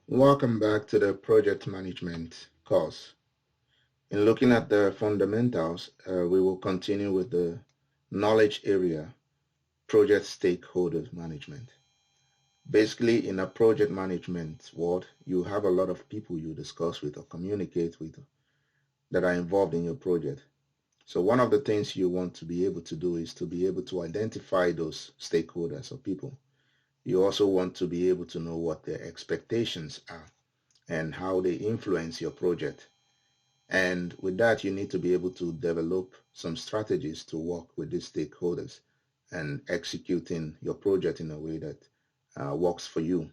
Welcome back to the project management course. In looking at the fundamentals, we will continue with the knowledge area, project stakeholder management. Basically, in a project management world, you have a lot of people you discuss with or communicate with that are involved in your project. So one of the things you want to be able to do is to be able to identify those stakeholders or people. You also want to be able to know what their expectations are and how they influence your project. And with that, you need to be able to develop some strategies to work with these stakeholders and executing your project in a way that works for you.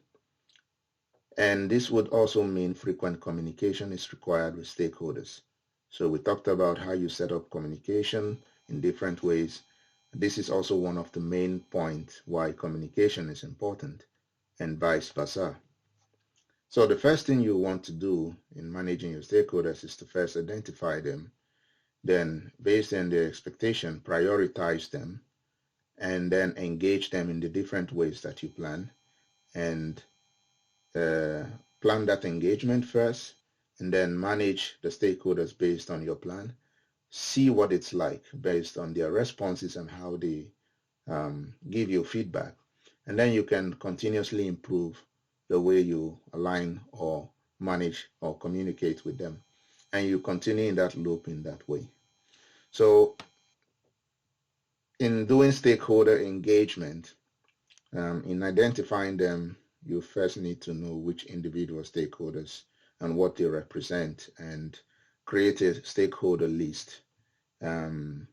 And this would also mean frequent communication is required with stakeholders. So we talked about how you set up communication in different ways. This is also one of the main points why communication is important and vice versa. So the first thing you want to do in managing your stakeholders is to first identify them, then based on their expectation, prioritize them, and then engage them in the different ways that you plan, and plan that engagement first, and then manage the stakeholders based on your plan. See what it's like based on their responses and how they give you feedback. And then you can continuously improve the way you align or manage or communicate with them. And you continue in that loop in that way. So in doing stakeholder engagement, in identifying them, you first need to know which individual stakeholders and what they represent, and create a stakeholder list in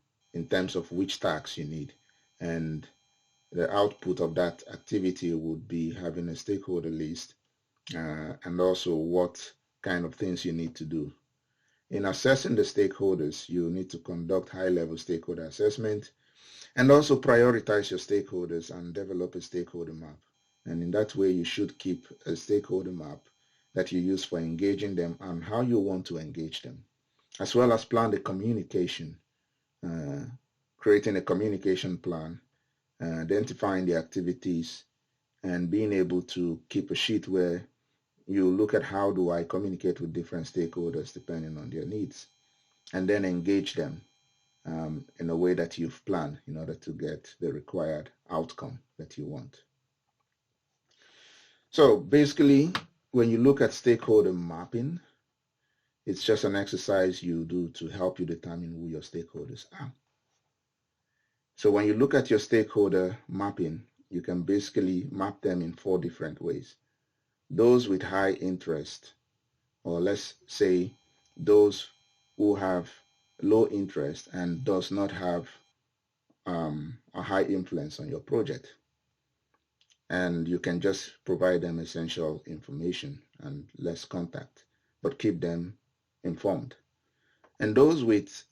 terms of which tasks you need. And the output of that activity would be having a stakeholder list and also what kind of things you need to do. In assessing the stakeholders, you need to conduct high-level stakeholder assessment and also prioritize your stakeholders and develop a stakeholder map. And in that way, you should keep a stakeholder map that you use for engaging them and how you want to engage them, as well as plan the communication, creating a communication plan, identifying the activities, and being able to keep a sheet where you look at how do I communicate with different stakeholders depending on their needs, and then engage them in a way that you've planned in order to get the required outcome that you want. So basically, when you look at stakeholder mapping, it's just an exercise you do to help you determine who your stakeholders are. So when you look at your stakeholder mapping, you can basically map them in 4 different ways. Those with high interest, or let's say those who have low interest and does not have a high influence on your project. And you can just provide them essential information and less contact, but keep them informed. And those with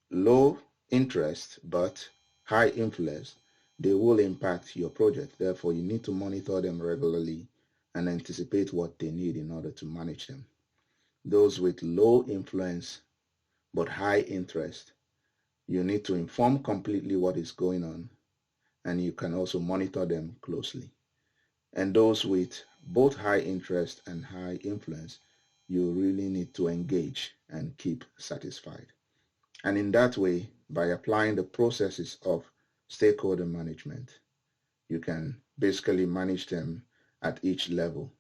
low interest but high influence, they will impact your project. Therefore, you need to monitor them regularly and anticipate what they need in order to manage them. Those with low influence but high interest, you need to inform completely what is going on, and you can also monitor them closely. And those with both high interest and high influence, you really need to engage and keep satisfied. And in that way, by applying the processes of stakeholder management, you can basically manage them at each level.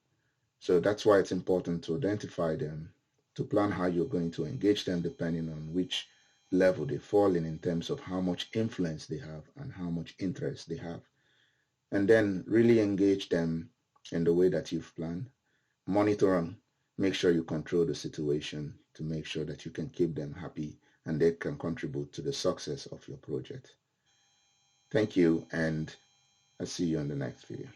So that's why it's important to identify them, to plan how you're going to engage them depending on which level they fall in terms of how much influence they have and how much interest they have. And then really engage them in the way that you've planned. Monitor them, make sure you control the situation to make sure that you can keep them happy and they can contribute to the success of your project. Thank you, and I'll see you on the next video.